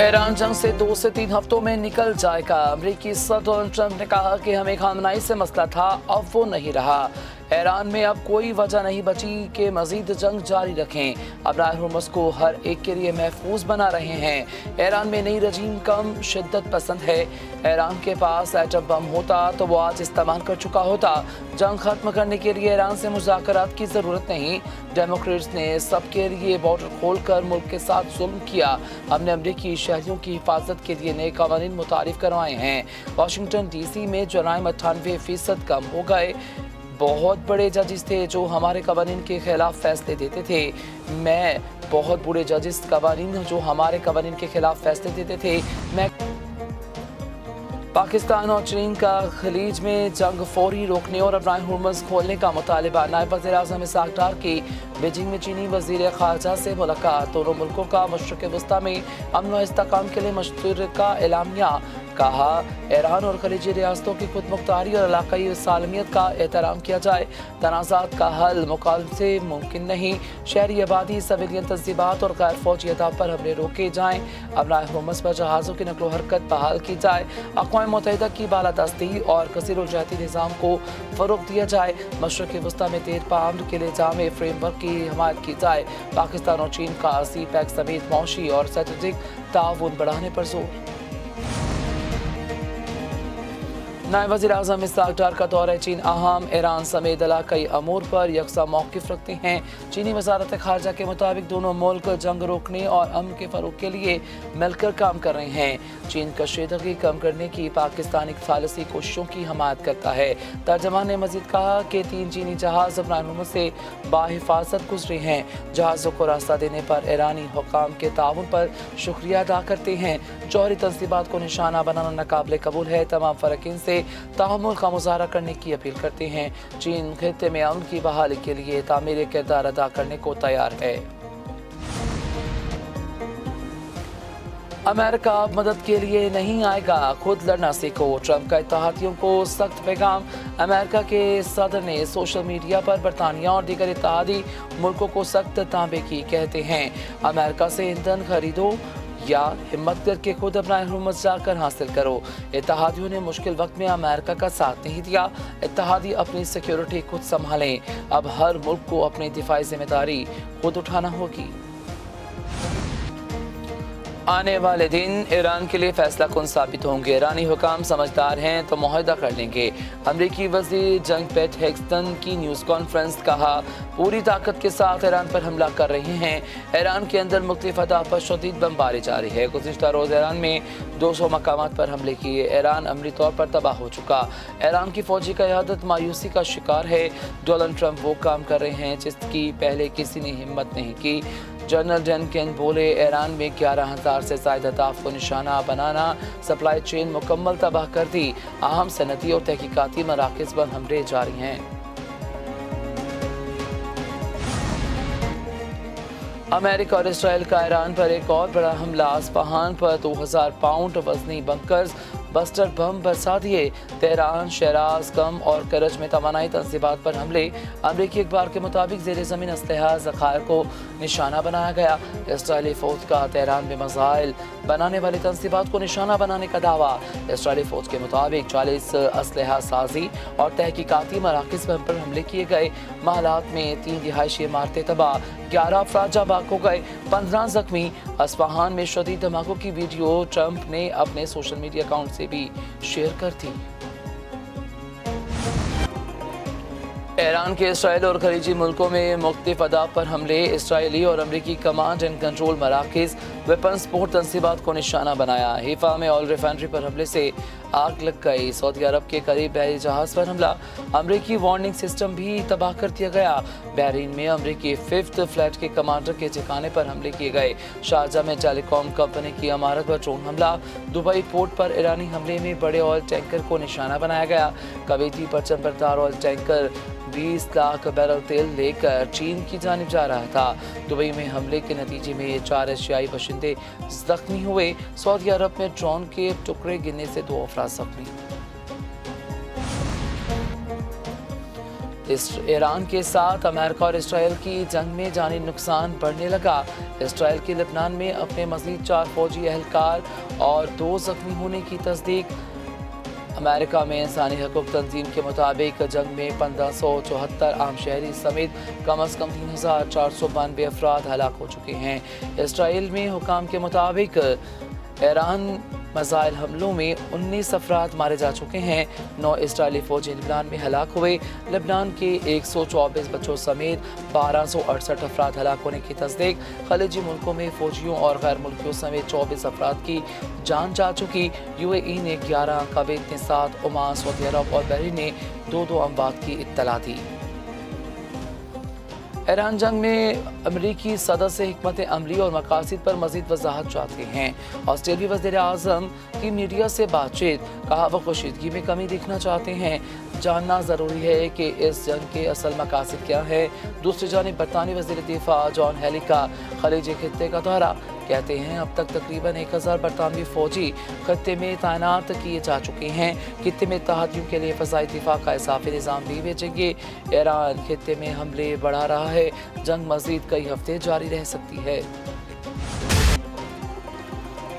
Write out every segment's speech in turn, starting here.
Iran जंग से 2 से 3 हफ्तों में निकल जाएगा। अमेरिकी सदर डोनाल्ड ट्रंप ने कहा कि हमें खामनाई से मसला था, अब वो नहीं रहा। ईरान में अब कोई वजह नहीं बची कि मजीद जंग जारी रखें। अब राय हुर्मुज़ को हर एक के लिए महफूज बना रहे हैं। ईरान में नई रजीम कम शिद्दत पसंद है। ईरान के पास एटम बम होता तो वो आज इस्तेमाल कर चुका होता। जंग खत्म करने के लिए ईरान से मुज़ाकरात की ज़रूरत नहीं। डेमोक्रेट्स ने सबके लिए बॉर्डर खोलकर मुल्क के साथ जुल्म किया। हमने अमरीकी शहरियों की हिफाजत के लिए नए कानून मुतारिफ करवाए हैं। वाशिंगटन DC में जराइम 98% कम हो गए। बहुत बड़े जजेस थे जो हमारे कवानीन के खिलाफ फैसले देते थे। बहुत बड़े जजेस कवानीन जो हमारे कवानीन के खिलाफ फैसले देते थे। मैं पाकिस्तान और चीन का खलीज में जंग फौरी रोकने और राय हुर्मुज़ खोलने का मुतालिबा। नायब वज़ीर-ए-आज़म इसहाक डार की बीजिंग में चीनी वज़ीर ख़ारजा से मुलाकात। दोनों मुल्कों का मशरिक़ वस्ती में अमन व इस्तेहकाम के लिए मुश्तरका एलामिया। कहा, ईरान और खलीजी रियासतों की खुद मुख्तारी और इलाकाई सालमियत का एहतराम किया जाए। तनाज़ात का हल मुकालमे से मुमकिन नहीं। शहरी आबादी, सिविलियन तंजीबात और गैर फौजी अहदाफ पर हमले रोके जाएँ। अब राय हुर्मुज़ पर जहाज़ों की नकलो हरकत बहाल की जाए। अक़वाम मुत्तहिदा की बालादस्ती और कसीरुलजहती निज़ाम को फ़रोग़ दिया जाए। मशरिक़ वस्ती में तेज़ पाम के लिए जामे फ्रेमवर्क की हिमायत की जाए। पाकिस्तान और चीन का CPEC समेत मौशी और स्ट्रेटेजिक ताउन बढ़ाने पर जोर। नायब वज़ीर-ए-आज़म इसहाक डार का दौरा चीन अहम। ईरान समेत इलाकाई अमूर पर यकसा मौक़िफ़ रखते हैं। चीनी वज़ारत ख़ारजा के मुताबिक दोनों मुल्क जंग रोकने और अमन के फ़रोग़ के लिए मिलकर काम कर रहे हैं। चीन कशीदगी कम करने की पाकिस्तानी सालिसी कोशिशों की हमायत करता है। तर्जमान ने मज़ीद कहा कि 3 चीनी जहाज़ राय हुर्मुज़ से बाहिफाजत गुजरे हैं। जहाज़ों को रास्ता देने पर ईरानी हुक्काम के ताउन पर शुक्रिया अदा करते हैं। जौहरी तंसीबात को निशाना बनाना नाकाबिले कबूल है। तमाम फ़रक़ीन से तहम्मुल का मुज़ाहरा करने की अपील करते हैं। चीन खित्ते में अमन की बहाली के लिए तामीरी किरदार अदा करने को तैयार है। अमेरिका अब मदद के लिए नहीं आएगा, खुद लड़ना सीखो। ट्रंप का इत्तेहादियों को सख्त पैगाम। अमेरिका के सदर ने सोशल मीडिया पर बरतानिया और दीगर इत्तेहादी मुल्कों को सख्त तांबे की कहते हैं। अमेरिका से ईंधन खरीदो या हिम्मत करके खुद अपना हुर्मुज़ जाकर हासिल करो। इत्तेहादियों ने मुश्किल वक्त में अमेरिका का साथ नहीं दिया। इत्तेहादी अपनी सिक्योरिटी खुद संभालें। अब हर मुल्क को अपनी दिफाई जिम्मेदारी खुद उठाना होगी। आने वाले दिन ईरान के लिए फैसला कुन साबित होंगे। ईरानी हुकाम समझदार हैं तो मुआहदा कर लेंगे। अमरीकी वज़ीर जंग पेट हेक्सटन की न्यूज़ कॉन्फ्रेंस। कहा, पूरी ताकत के साथ ईरान पर हमला कर रहे हैं। ईरान के अंदर मुख्तलिफ अहदाफ पर शदीद बमबारी जारी है। गुज़िश्ता रोज़ ईरान में 200 मकामात पर हमले किए। ईरान अमली तौर पर तबाह हो चुका। ईरान की फ़ौजी क़यादत मायूसी का शिकार है। डोनाल्ड ट्रंप वो काम कर रहे हैं जिसकी पहले किसी ने हिम्मत नहीं की। जनरल डेनकेन बोले, ईरान में 11,000 से ज़ायद अहदाफ को निशाना बनाना सप्लाई चेन मुकम्मल तबाह कर दी। अहम सनती और तहकीकाती मराकज़ पर हमले जारी हैं। अमेरिका और इसराइल का ईरान पर एक और बड़ा हमला। अस्फहान पर 2000 पाउंड वजनी बंकर्स बस्टर बम बरसा दिए। तेहरान, शिराज, कम और करज में तवानाई तंसीबात पर हमले। अमरीकी अखबार के मुताबिक ज़ेर ज़मीन असलहा ज़खायर को निशाना बनाया गया। इसराइली फ़ौज का तेहरान में मिसाइल बनाने वाली तंसीबात को निशाना बनाने का दावा। इसराइली फ़ौज के मुताबिक 40 असलहा साजी और तहकीकाती मराकज़ पर हमले किए गए। मामलात में 3 रिहायशी इमारतें तबाह, 11 अफराद जाँ बाग हो गए, 15 जख्मी। अस्फहान में शदीद धमाकों की वीडियो ट्रंप ने अपने सोशल मीडिया अकाउंट से भी शेयर कर थी। ईरान के इसराइल और खलीजी मुल्कों में मुख्तलिफ अहदाफ पर हमले। इसराइली और अमरीकी कमांड एंड कंट्रोल मराकज़ वेपन सपोर्ट तंसीबात को निशाना बनाया। हिफा में ऑयल रिफाइनरी पर हमले से आग लग गई। सऊदी अरब के करीब बहरी जहाज़ पर हमला। अमरीकी वार्निंग सिस्टम भी तबाह कर दिया गया। बहरीन में अमरीकी 5th फ्लैट के कमांडर के ठिकाने पर हमले किए गए। शारजा में टेलीकॉम कंपनी की इमारत पर ड्रोन हमला। दुबई पोर्ट पर ईरानी हमले में बड़े ऑयल टैंकर को निशाना बनाया गया। कवीती परचम बरदार ऑयल टैंकर 20 लाख बैरल तेल लेकर चीन की जानिब जा रहा था। दुबई में हमले के नतीजे में 4 एशियाई बाशिंदे जख्मी हुए। सऊदी अरब में ड्रोन के टुकड़े गिरने से 2 अफराद जख्मी। ईरान के साथ अमेरिका और इसराइल की जंग में जानी नुकसान बढ़ने लगा। इसराइल के लेबनान में अपने मज़ीद 4 फौजी एहलकार और 2 जख्मी होने की तस्दीक। अमेरिका में इंसानी हकूक़ तंजीम के मुताबिक जंग में 1574 आम शहरी समेत कम अज़ कम 3492 अफराद हलाक हो चुके हैं। इसराइल में हुकाम के मुताबिक ईरान मिसाइल हमलों में 19 अफराद मारे जा चुके हैं। 9 इसराइली फौजी लेबनान में हलाक हुए। लेबनान के 124 बच्चों समेत 1268 अफराद हलाक होने की तस्दीक। खलीजी मुल्कों में फौजियों और गैर मुल्कियों समेत 24 अफराद की जान जा चुकी। UAE ने 11, कुवैत ने 7, ओमान, सऊदी अरब और बहरीन ने 2 अमवात की इत्तला दी। ईरान जंग में अमरीकी सदर से हिकमत अमली और मकासद पर मज़ीद वजाहत चाहते हैं। ऑस्ट्रेलियाई वज़ीर आज़म की मीडिया से बातचीत, कहा वो कशीदगी में कमी देखना चाहते हैं। जानना ज़रूरी है कि इस जंग के असल मकासद क्या है। दूसरी जानिब बरतानी वज़ीर दिफा जॉन हेली का खलीजी खित्ते का दौरा, कहते हैं अब तक तकरीबन 1000 बरतानवी फौजी खत्ते में तैनात किए जा चुके हैं। खत्ते में तहदियों के लिए फ़ज़ाई दिफा का इज़ाफ़ी निज़ाम भी भेजेंगे। ईरान खत्ते में हमले बढ़ा रहा है। जंग मज़ीद कई हफ्ते जारी रह सकती है।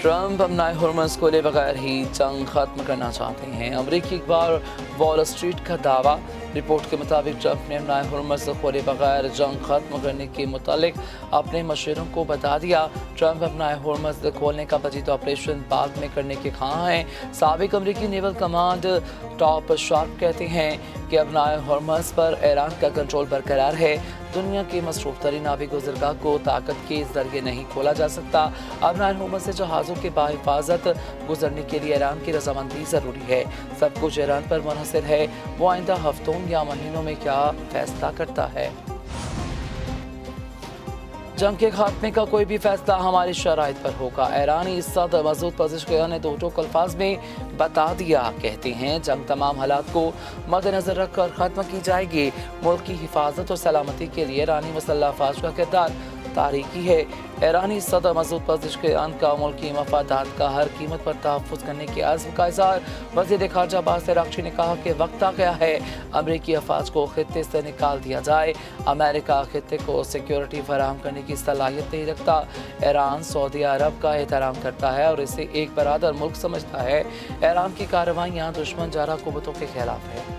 ट्रंप अपना हॉर्मज़ खोले बगैर ही जंग ख़त्म करना चाहते हैं। अमरीकी अखबार वॉल स्ट्रीट का दावा। रिपोर्ट के मुताबिक ट्रंप ने अपना हॉर्मज़ खोले बगैर जंग ख़त्म करने के मुतालिक अपने मशवरों को बता दिया। ट्रंप अपना हॉर्मज़ खोलने का मजीद ऑपरेशन बाद में करने के ख़्वाह हैं। साबिक अमरीकी नेवल कमांड टॉप शार्प कहते हैं कि अपना हॉर्मज़ पर ईरान का कंट्रोल बरकरार है। दुनिया के मसरूफ़ तरीन आबी गुज़रगाह को ताकत के ज़रिए नहीं खोला जा सकता। अपना हॉर्मज़ से जहाज़ों के बाहिफाजत गुजरने के लिए ईरान की रजामंदी ज़रूरी है। सब कुछ ईरान पर मुनहसर है। वो आइंदा हफ्तों या महीनों में क्या फैसला करता है। जंग के खात्मे का कोई भी फैसला हमारी शराइत पर होगा। ईरानी सदर मसूद पज़ेश्कियान ने 2 टोक अल्फाज में बता दिया। कहते हैं जंग तमाम हालात को मद्देनजर रखकर ख़त्म की जाएगी। मुल्क की हिफाजत और सलामती के लिए ईरानी मुसल्लह अफ़वाज का किरदार तारीखी है। ईरानी सदर मसूद पज़ेश्कियान का मुल्की मफादात का हर कीमत पर तहफ़्फ़ुज़ करने के अज़्म का इज़हार। वज़ीर ख़ारजा अब्बास अराग़ची ने कहा कि वक्त आ गया है अमरीकी अफ़वाज को खित्ते से निकाल दिया जाए। अमेरिका खित्ते को सिक्योरिटी फराहम करने की सलाहियत नहीं रखता। ईरान सऊदी अरब का एहतराम करता है और इसे एक बरादर मुल्क समझता है। ईरान की कार्रवाइयाँ दुश्मन जारा कुव्वतों के खिलाफ है।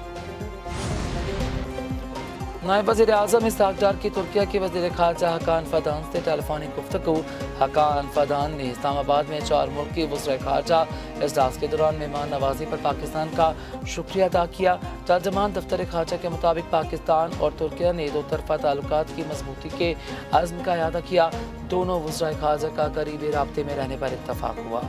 नायब वज़ीर आज़म इसहाक़ डार की तुर्किया के वज़ीर ख़ारजा हकान फ़दान से टेलीफोनिक गुफ्तगू। हकान फ़दान ने इस्लामाबाद में 4 मुल्क की वज़ीर ख़ारजा इजलास के दौरान मेहमान नवाजी पर पाकिस्तान का शुक्रिया अदा किया। तर्जमान दफ्तर ख़ारजा के मुताबिक पाकिस्तान और तुर्किया ने 2 तरफ़ा ताल्लुकात की मजबूती के अज़्म का इआदा किया। दोनों वज़ीर ख़ारजा का करीबी राब्ते में रहने पर इत्तफ़ाक़ हुआ।